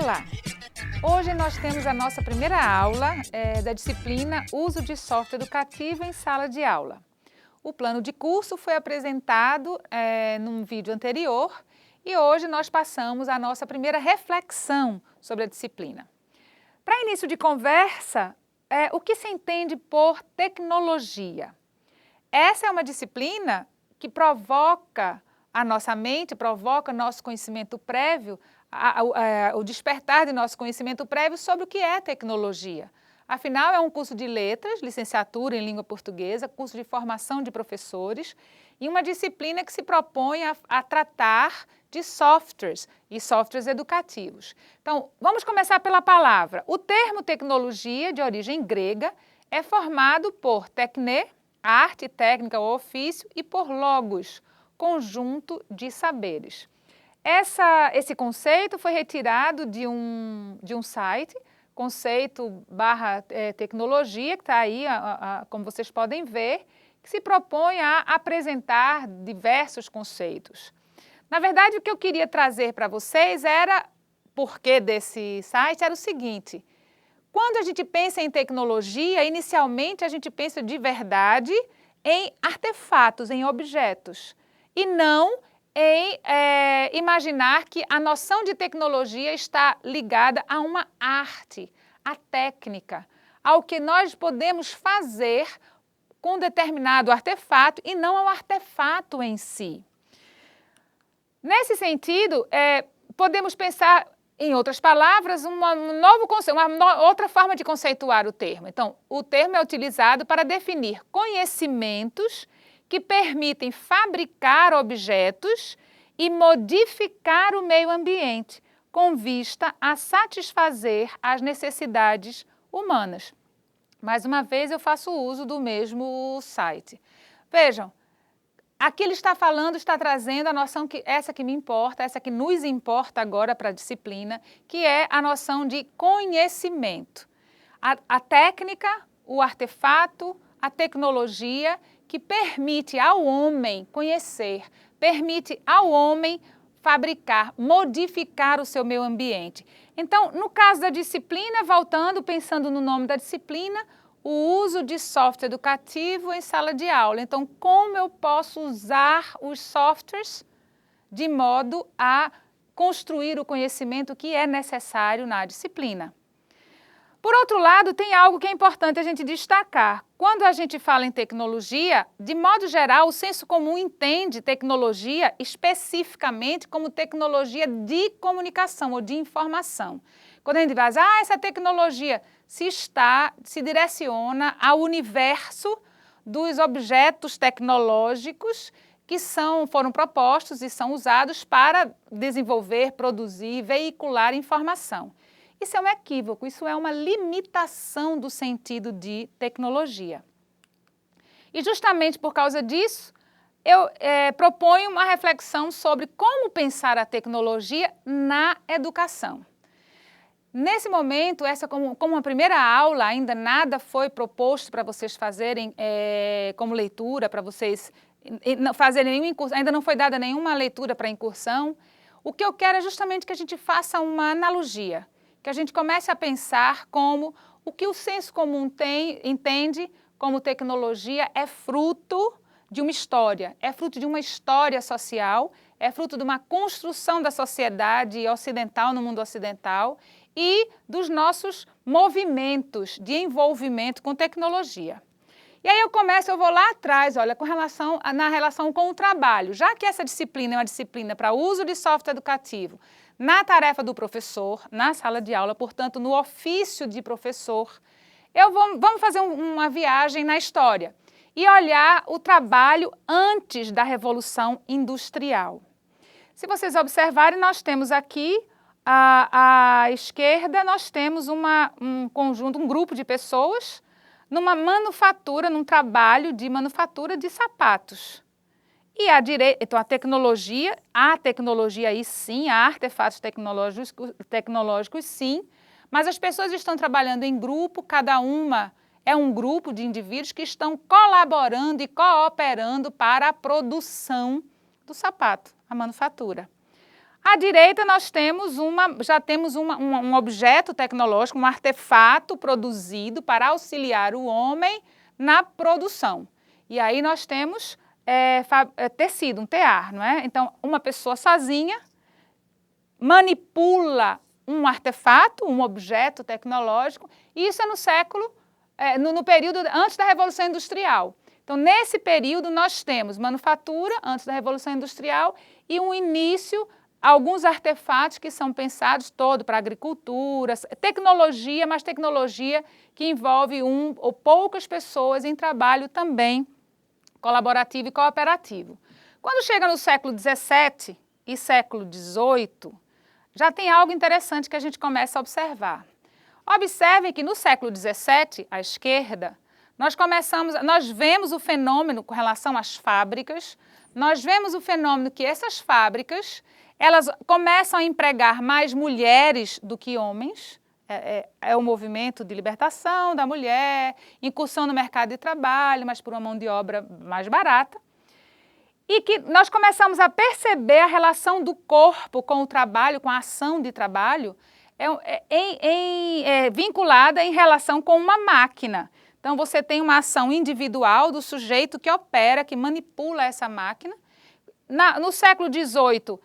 Olá! Hoje nós temos a nossa primeira aula da disciplina Uso de Software Educativo em Sala de Aula. O plano de curso foi apresentado num vídeo anterior e hoje nós passamos a nossa primeira reflexão sobre a disciplina. Para início de conversa, o que se entende por tecnologia? Essa é uma disciplina que provoca a nossa mente, provoca nosso conhecimento prévio, o despertar de nosso conhecimento prévio sobre o que é tecnologia. Afinal, é um curso de letras, licenciatura em língua portuguesa, curso de formação de professores e uma disciplina que se propõe a tratar de softwares e softwares educativos. Então, vamos começar pela palavra. O termo tecnologia, de origem grega, é formado por tekne, arte, técnica ou ofício, e por logos, conjunto de saberes. Esse conceito foi retirado de um site, conceito/tecnologia, que está aí, como vocês podem ver, que se propõe a apresentar diversos conceitos. Na verdade, o que eu queria trazer para vocês porquê desse site, era o seguinte: quando a gente pensa em tecnologia, inicialmente a gente pensa de verdade em artefatos, em objetos, e não em imaginar que a noção de tecnologia está ligada a uma arte, à técnica, ao que nós podemos fazer com determinado artefato e não ao artefato em si. Nesse sentido, podemos pensar, em outras palavras, outra forma de conceituar o termo. Então, o termo é utilizado para definir conhecimentos que permitem fabricar objetos e modificar o meio ambiente, com vista a satisfazer as necessidades humanas. Mais uma vez, eu faço uso do mesmo site. Vejam, aqui ele está trazendo a noção essa que me importa, essa que nos importa agora para a disciplina, que é a noção de conhecimento. A técnica, o artefato, a tecnologia que permite ao homem conhecer, permite ao homem fabricar, modificar o seu meio ambiente. Então, no caso da disciplina, pensando no nome da disciplina, o uso de software educativo em sala de aula. Então, como eu posso usar os softwares de modo a construir o conhecimento que é necessário na disciplina? Por outro lado, tem algo que é importante a gente destacar. Quando a gente fala em tecnologia, de modo geral, o senso comum entende tecnologia especificamente como tecnologia de comunicação ou de informação. Quando a gente vai dizer, essa tecnologia se direciona ao universo dos objetos tecnológicos que foram propostos e são usados para desenvolver, produzir, veicular informação. Isso é um equívoco, isso é uma limitação do sentido de tecnologia. E justamente por causa disso, eu proponho uma reflexão sobre como pensar a tecnologia na educação. Nesse momento, como uma primeira aula, ainda nada foi proposto para vocês fazerem como leitura, para vocês fazerem nenhuma incursão, ainda não foi dada nenhuma leitura para incursão. O que eu quero é justamente que a gente faça uma analogia, que a gente comece a pensar como o que o senso comum entende como tecnologia é fruto de uma história, é fruto de uma história social, é fruto de uma construção da sociedade ocidental no mundo ocidental e dos nossos movimentos de envolvimento com tecnologia. E aí eu vou lá atrás, olha, na relação com o trabalho. Já que essa disciplina é uma disciplina para uso de software educativo na tarefa do professor, na sala de aula, portanto, no ofício de professor, vamos fazer uma viagem na história e olhar o trabalho antes da Revolução Industrial. Se vocês observarem, nós temos aqui, à esquerda, nós temos um grupo de pessoas numa manufatura, num trabalho de manufatura de sapatos. E à direita, então a tecnologia aí sim, há artefatos tecnológicos sim, mas as pessoas estão trabalhando em grupo, cada uma é um grupo de indivíduos que estão colaborando e cooperando para a produção do sapato, a manufatura. À direita nós temos já temos um objeto tecnológico, um artefato produzido para auxiliar o homem na produção. E aí nós temos tecido, um tear, não é? Então, uma pessoa sozinha manipula um artefato, um objeto tecnológico, e isso é no período antes da Revolução Industrial. Então, nesse período, nós temos manufatura, antes da Revolução Industrial, e um início, alguns artefatos que são pensados todo para agricultura, tecnologia, mas tecnologia que envolve ou poucas pessoas em trabalho também colaborativo e cooperativo. Quando chega no século XVII e século XVIII, já tem algo interessante que a gente começa a observar. Observem que no século XVII, à esquerda, nós vemos o fenômeno com relação às fábricas, nós vemos o fenômeno que essas fábricas, elas começam a empregar mais mulheres do que homens, é o movimento de libertação da mulher, incursão no mercado de trabalho, mas por uma mão de obra mais barata. E que nós começamos a perceber a relação do corpo com o trabalho, com a ação de trabalho, vinculada em relação com uma máquina. Então, você tem uma ação individual do sujeito que opera, que manipula essa máquina. No século XVIII,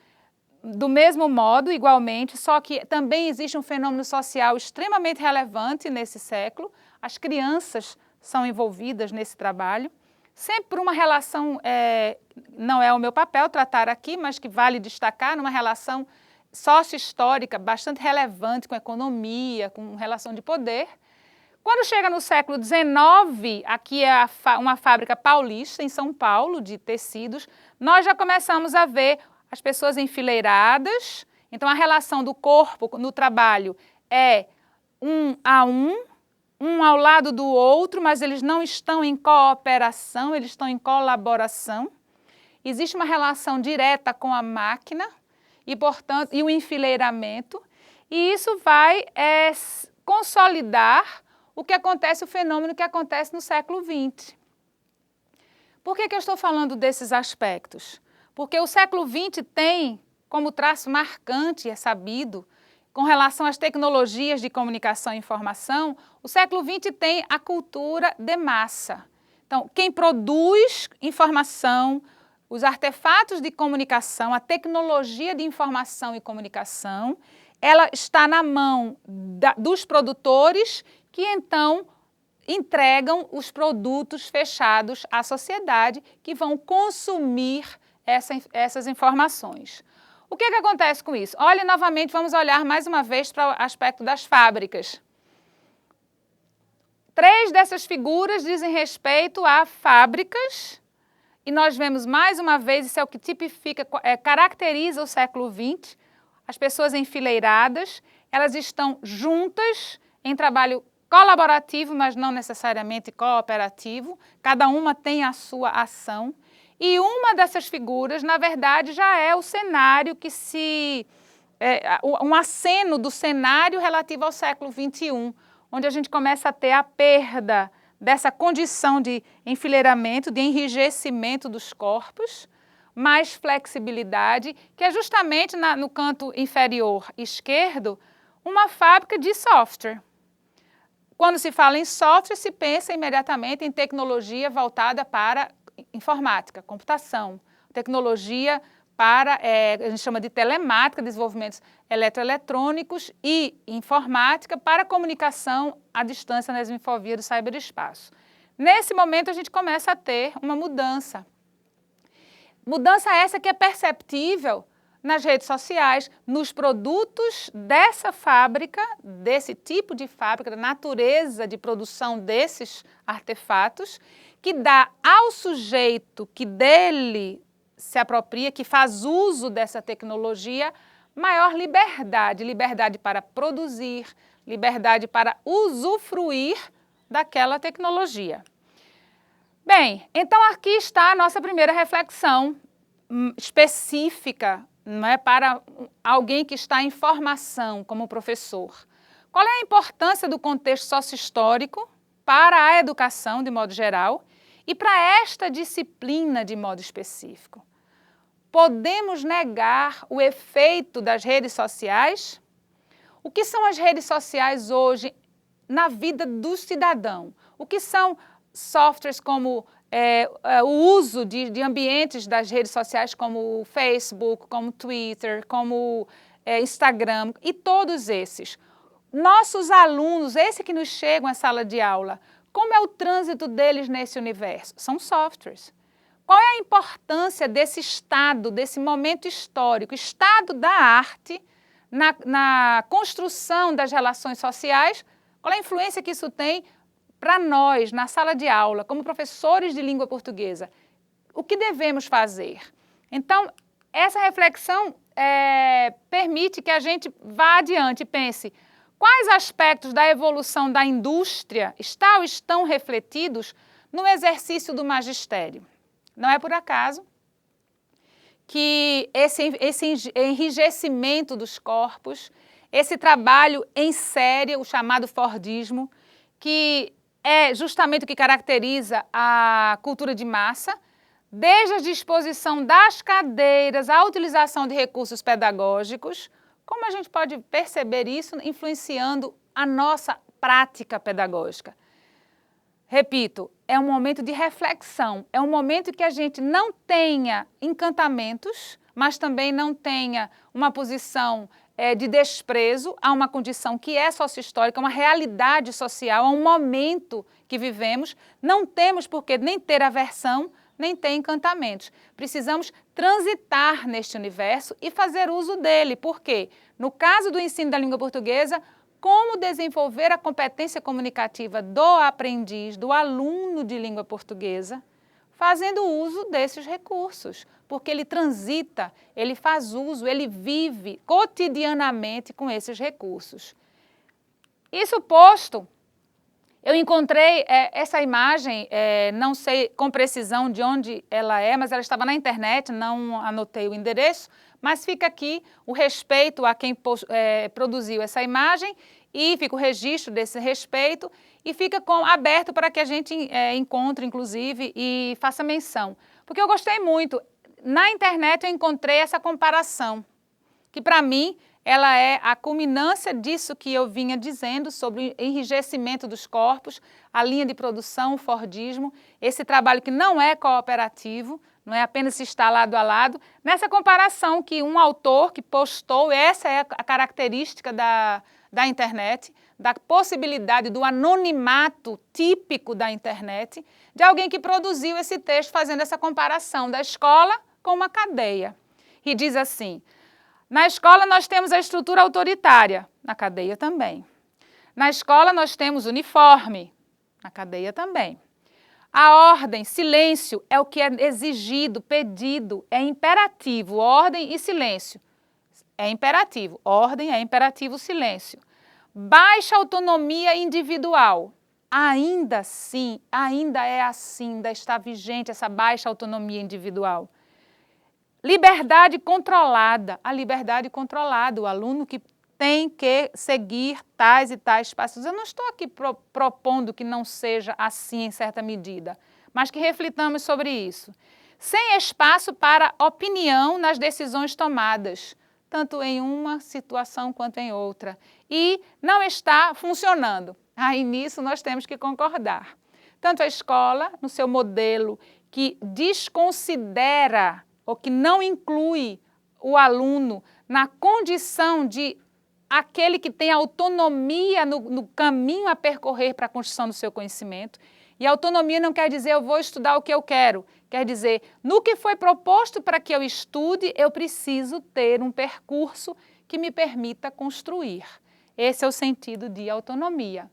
do mesmo modo, igualmente, só que também existe um fenômeno social extremamente relevante nesse século. As crianças são envolvidas nesse trabalho. Sempre por uma relação, não é o meu papel tratar aqui, mas que vale destacar, numa relação sócio-histórica bastante relevante com a economia, com relação de poder. Quando chega no século XIX, aqui é uma fábrica paulista, em São Paulo, de tecidos, nós já começamos a ver as pessoas enfileiradas. Então, a relação do corpo no trabalho é um a um ao lado do outro, mas eles não estão em cooperação, eles estão em colaboração. Existe uma relação direta com a máquina e, portanto, o enfileiramento, e isso vai consolidar o fenômeno que acontece no século XX. Por que eu estou falando desses aspectos? Porque o século XX tem como traço marcante, é sabido, com relação às tecnologias de comunicação e informação, o século XX tem a cultura de massa. Então, quem produz informação, os artefatos de comunicação, a tecnologia de informação e comunicação, ela está na mão dos produtores que então entregam os produtos fechados à sociedade que vão consumir essas informações. O que acontece com isso? Olha, novamente, vamos olhar mais uma vez para o aspecto das fábricas. 3 dessas figuras dizem respeito a fábricas, e nós vemos mais uma vez, isso é o que tipifica, caracteriza o século XX, as pessoas enfileiradas, elas estão juntas em trabalho colaborativo, mas não necessariamente cooperativo, cada uma tem a sua ação. E uma dessas figuras, na verdade, já é o cenário um aceno do cenário relativo ao século XXI, onde a gente começa a ter a perda dessa condição de enfileiramento, de enrijecimento dos corpos, mais flexibilidade, que é justamente no canto inferior esquerdo, uma fábrica de software. Quando se fala em software, se pensa imediatamente em tecnologia voltada para informática, computação, tecnologia para, a gente chama de telemática, desenvolvimentos eletroeletrônicos e informática para comunicação à distância nas infovias do ciberespaço. Nesse momento, a gente começa a ter uma mudança. Mudança essa que é perceptível nas redes sociais, nos produtos dessa fábrica, desse tipo de fábrica, da natureza de produção desses artefatos, que dá ao sujeito que dele se apropria, que faz uso dessa tecnologia, maior liberdade, liberdade para produzir, liberdade para usufruir daquela tecnologia. Bem, então aqui está a nossa primeira reflexão específica, não é, para alguém que está em formação como professor. Qual é a importância do contexto socio-histórico para a educação de modo geral e para esta disciplina de modo específico? podemos negar o efeito das redes sociais? O que são as redes sociais hoje na vida do cidadão? O que são softwares como o uso de ambientes das redes sociais como o Facebook, como o Twitter, como Instagram e todos esses? Nossos alunos, esse que nos chegam à sala de aula, como é o trânsito deles nesse universo? São softwares. Qual é a importância desse estado, desse momento histórico, estado da arte na construção das relações sociais? Qual é a influência que isso tem para nós, na sala de aula, como professores de língua portuguesa? O que devemos fazer? Então, essa reflexão permite que a gente vá adiante e pense quais aspectos da evolução da indústria estão refletidos no exercício do magistério. Não é por acaso que esse enrijecimento dos corpos, esse trabalho em série, o chamado Fordismo, que é justamente o que caracteriza a cultura de massa, desde a disposição das cadeiras, a utilização de recursos pedagógicos, como a gente pode perceber isso influenciando a nossa prática pedagógica? Repito, é um momento de reflexão, é um momento que a gente não tenha encantamentos, mas também não tenha uma posição de desprezo a uma condição que é socio-histórica, uma realidade social, a um momento que vivemos. Não temos por que nem ter aversão, nem ter encantamentos. Precisamos transitar neste universo e fazer uso dele. Por quê? No caso do ensino da língua portuguesa, como desenvolver a competência comunicativa do aprendiz, do aluno de língua portuguesa, fazendo uso desses recursos, porque ele transita, ele faz uso, ele vive cotidianamente com esses recursos. Isso posto, eu encontrei essa imagem, não sei com precisão de onde ela é, mas ela estava na internet, não anotei o endereço, mas fica aqui o respeito a quem produziu essa imagem e fica o registro desse respeito e fica aberto para que a gente encontre, inclusive, e faça menção. Porque eu gostei muito. Na internet eu encontrei essa comparação, que para mim ela é a culminância disso que eu vinha dizendo sobre o enrijecimento dos corpos, a linha de produção, o Fordismo, esse trabalho que não é cooperativo, não é apenas se estar lado a lado, nessa comparação que um autor que postou, essa é a característica da internet, da possibilidade do anonimato típico da internet, de alguém que produziu esse texto fazendo essa comparação da escola com uma cadeia. E diz assim: na escola nós temos a estrutura autoritária, na cadeia também. Na escola nós temos uniforme, na cadeia também. A ordem, silêncio, é o que é exigido, pedido, é imperativo, ordem e silêncio. É imperativo, ordem é imperativo, silêncio. Baixa autonomia individual. Ainda assim, ainda é assim, ainda está vigente essa baixa autonomia individual. Liberdade controlada, a liberdade controlada, o aluno que tem que seguir tais e tais passos. Eu não estou aqui propondo que não seja assim em certa medida, mas que reflitamos sobre isso. Sem espaço para opinião nas decisões tomadas, tanto em uma situação quanto em outra. E não está funcionando. Aí nisso nós temos que concordar. Tanto a escola, no seu modelo que desconsidera ou que não inclui o aluno na condição de aquele que tem autonomia no caminho a percorrer para a construção do seu conhecimento. E autonomia não quer dizer eu vou estudar o que eu quero, quer dizer, no que foi proposto para que eu estude, eu preciso ter um percurso que me permita construir. Esse é o sentido de autonomia.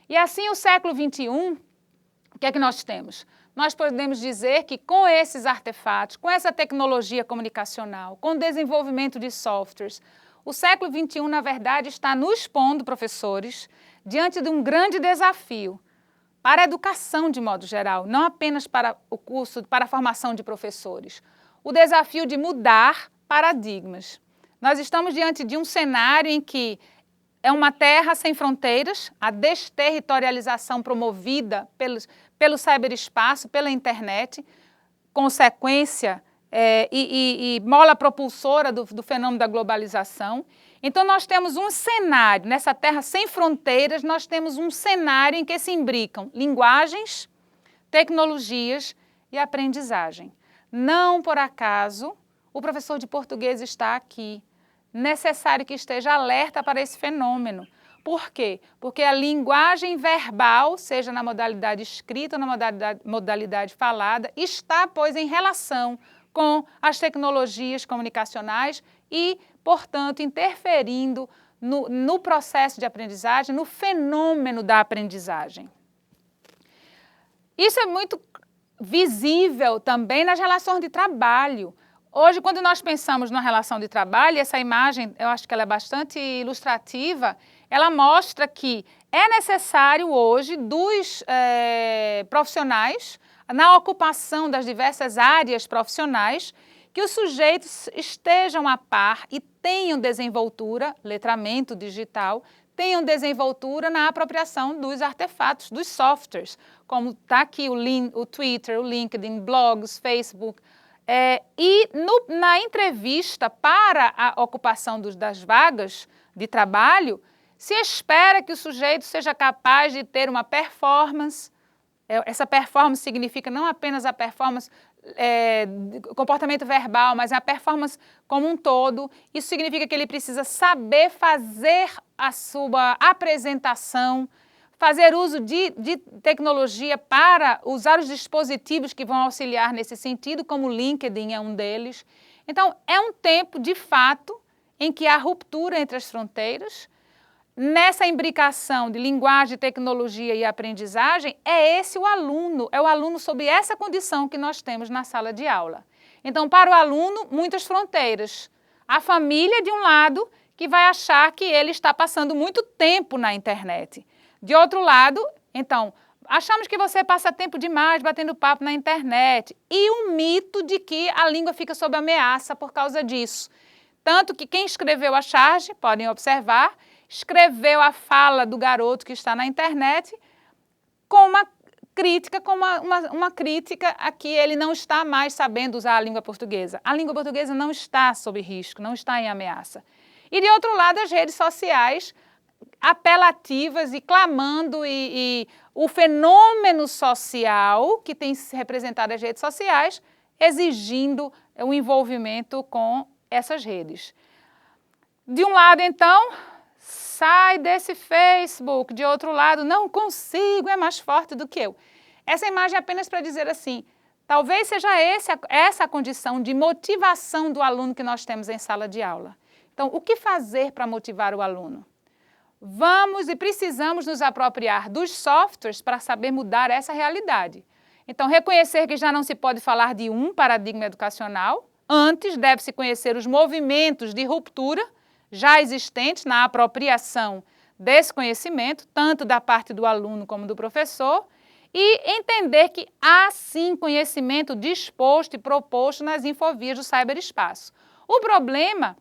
E assim, o século XXI, o que é que nós temos? Nós podemos dizer que com esses artefatos, com essa tecnologia comunicacional, com o desenvolvimento de softwares, o século XXI, na verdade, está nos pondo, professores, diante de um grande desafio para a educação de modo geral, não apenas para o curso, para a formação de professores. O desafio de mudar paradigmas. Nós estamos diante de um cenário em que é uma terra sem fronteiras, a desterritorialização promovida pelo cyberespaço, pela internet, consequência e mola propulsora do fenômeno da globalização. Então, nós temos um cenário, nessa terra sem fronteiras, nós temos um cenário em que se imbricam linguagens, tecnologias e aprendizagem. Não por acaso o professor de português está aqui. Necessário que esteja alerta para esse fenômeno. Por quê? Porque a linguagem verbal, seja na modalidade escrita ou na modalidade falada, está, pois, em relação com as tecnologias comunicacionais e, portanto, interferindo no processo de aprendizagem, no fenômeno da aprendizagem. Isso é muito visível também nas relações de trabalho. Hoje, quando nós pensamos numa relação de trabalho, essa imagem, eu acho que ela é bastante ilustrativa, ela mostra que é necessário hoje dos profissionais, na ocupação das diversas áreas profissionais, que os sujeitos estejam a par e tenham desenvoltura, letramento digital, tenham desenvoltura na apropriação dos artefatos, dos softwares, como está aqui o Twitter, o LinkedIn, blogs, Facebook. Na entrevista para a ocupação das vagas de trabalho, se espera que o sujeito seja capaz de ter uma performance. Essa performance significa não apenas a performance, comportamento verbal, mas a performance como um todo. Isso significa que ele precisa saber fazer a sua apresentação, fazer uso de tecnologia para usar os dispositivos que vão auxiliar nesse sentido, como o LinkedIn é um deles. Então, é um tempo, de fato, em que há ruptura entre as fronteiras. Nessa imbricação de linguagem, tecnologia e aprendizagem, é o aluno sob essa condição que nós temos na sala de aula. Então, para o aluno, muitas fronteiras. A família, de um lado, que vai achar que ele está passando muito tempo na internet. De outro lado, então, achamos que você passa tempo demais batendo papo na internet. E o mito de que a língua fica sob ameaça por causa disso. Tanto que quem escreveu a charge, podem observar, escreveu a fala do garoto que está na internet com uma crítica a que ele não está mais sabendo usar a língua portuguesa. A língua portuguesa não está sob risco, não está em ameaça. E, de outro lado, as redes sociais apelativas e clamando e o fenômeno social que tem se representado as redes sociais, exigindo o envolvimento com essas redes. De um lado, então, sai desse Facebook, de outro lado, não consigo, é mais forte do que eu. Essa imagem é apenas para dizer assim, talvez seja essa a condição de motivação do aluno que nós temos em sala de aula. Então, o que fazer para motivar o aluno? Vamos e precisamos nos apropriar dos softwares para saber mudar essa realidade. Então, reconhecer que já não se pode falar de um paradigma educacional, antes deve-se conhecer os movimentos de ruptura já existentes na apropriação desse conhecimento, tanto da parte do aluno como do professor, e entender que há sim conhecimento disposto e proposto nas infovias do cyberespaço. O problema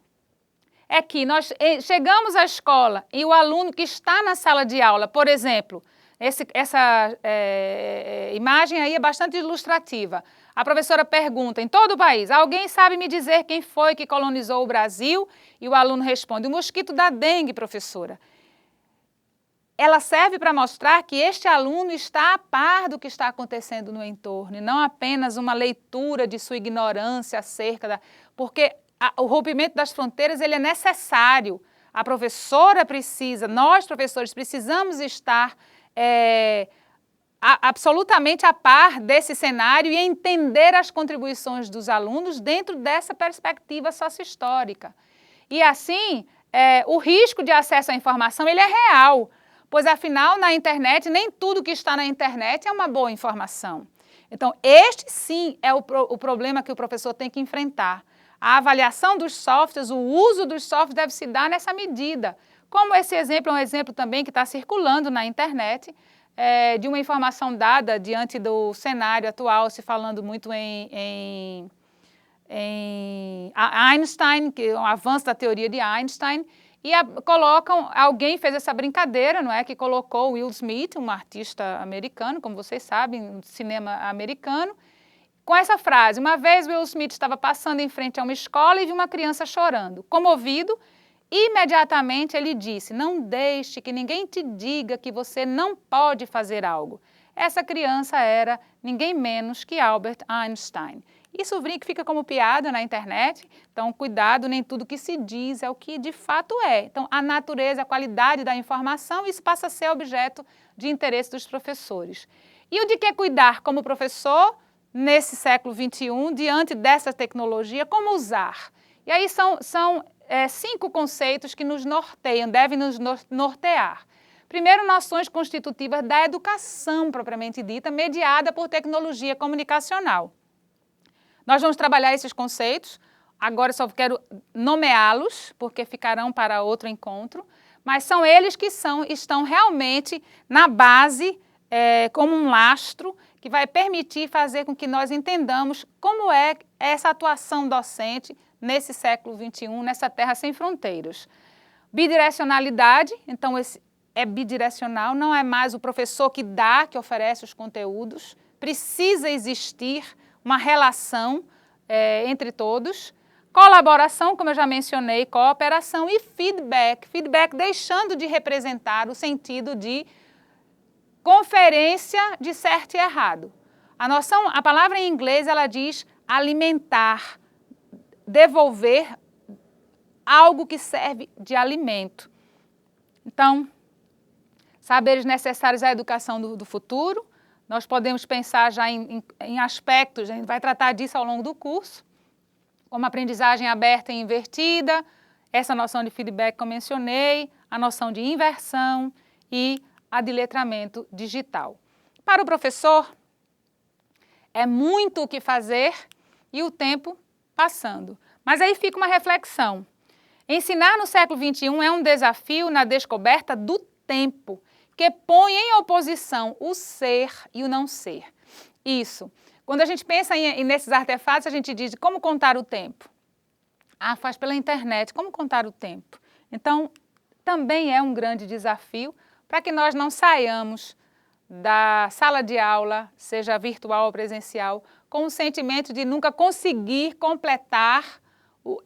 é que nós chegamos à escola e o aluno que está na sala de aula, por exemplo, essa imagem aí é bastante ilustrativa. A professora pergunta, em todo o país, alguém sabe me dizer quem foi que colonizou o Brasil? E o aluno responde, o mosquito da dengue, professora. Ela serve para mostrar que este aluno está a par do que está acontecendo no entorno, e não apenas uma leitura de sua ignorância acerca da... Porque o rompimento das fronteiras ele é necessário. A professora precisa, nós professores precisamos estar absolutamente a par desse cenário e entender as contribuições dos alunos dentro dessa perspectiva socio-histórica. E assim, o risco de acesso à informação ele é real, pois afinal na internet nem tudo que está na internet é uma boa informação. Então este sim é o problema que o professor tem que enfrentar. A avaliação dos softwares, o uso dos softwares deve se dar nessa medida. Como esse exemplo é um exemplo também que está circulando na internet, de uma informação dada diante do cenário atual, se falando muito em Einstein, que é um avanço da teoria de Einstein, e alguém fez essa brincadeira, não é? Que colocou Will Smith, um artista americano, como vocês sabem, um cinema americano, com essa frase: uma vez Will Smith estava passando em frente a uma escola e viu uma criança chorando. Comovido, imediatamente ele disse: não deixe que ninguém te diga que você não pode fazer algo. Essa criança era ninguém menos que Albert Einstein. Isso fica como piada na internet, então cuidado, nem tudo que se diz é o que de fato é. Então a natureza, a qualidade da informação, isso passa a ser objeto de interesse dos professores. E o de que cuidar como professor nesse século XXI, diante dessa tecnologia, como usar? E aí são 5 conceitos que nos norteiam, devem nos nortear. Primeiro, noções constitutivas da educação propriamente dita, mediada por tecnologia comunicacional. Nós vamos trabalhar esses conceitos, agora eu só quero nomeá-los, porque ficarão para outro encontro, mas são eles que estão realmente na base, como um lastro, que vai permitir fazer com que nós entendamos como é essa atuação docente nesse século XXI, nessa terra sem fronteiras. Bidirecionalidade, então esse é bidirecional, não é mais o professor que dá, que oferece os conteúdos, precisa existir uma relação entre todos. Colaboração, como eu já mencionei, cooperação e feedback. Feedback deixando de representar o sentido de conferência de certo e errado. A palavra em inglês, ela diz alimentar, devolver algo que serve de alimento. Então, saberes necessários à educação do futuro, nós podemos pensar já em aspectos, a gente vai tratar disso ao longo do curso, como aprendizagem aberta e invertida, essa noção de feedback que eu mencionei, a noção de inversão e a de letramento digital. Para o professor, é muito o que fazer e o tempo passando. Mas aí fica uma reflexão. Ensinar no século XXI é um desafio na descoberta do tempo, que põe em oposição o ser e o não ser. Isso. Quando a gente pensa nesses artefatos, a gente diz como contar o tempo. Ah, faz pela internet. Como contar o tempo? Então, também é um grande desafio para que nós não saiamos da sala de aula, seja virtual ou presencial, com o sentimento de nunca conseguir completar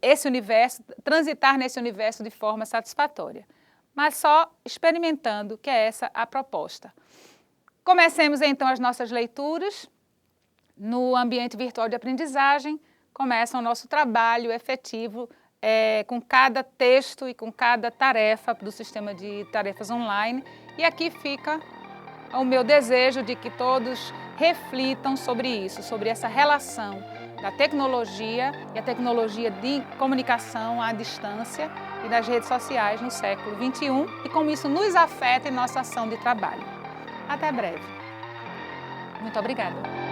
esse universo, transitar nesse universo de forma satisfatória, mas só experimentando, que é essa a proposta. Comecemos então as nossas leituras. No ambiente virtual de aprendizagem, começa o nosso trabalho efetivo com cada texto e com cada tarefa do sistema de tarefas online. E aqui fica o meu desejo de que todos reflitam sobre isso, sobre essa relação da tecnologia e a tecnologia de comunicação à distância e das redes sociais no século XXI e como isso nos afeta em nossa ação de trabalho. Até breve. Muito obrigada.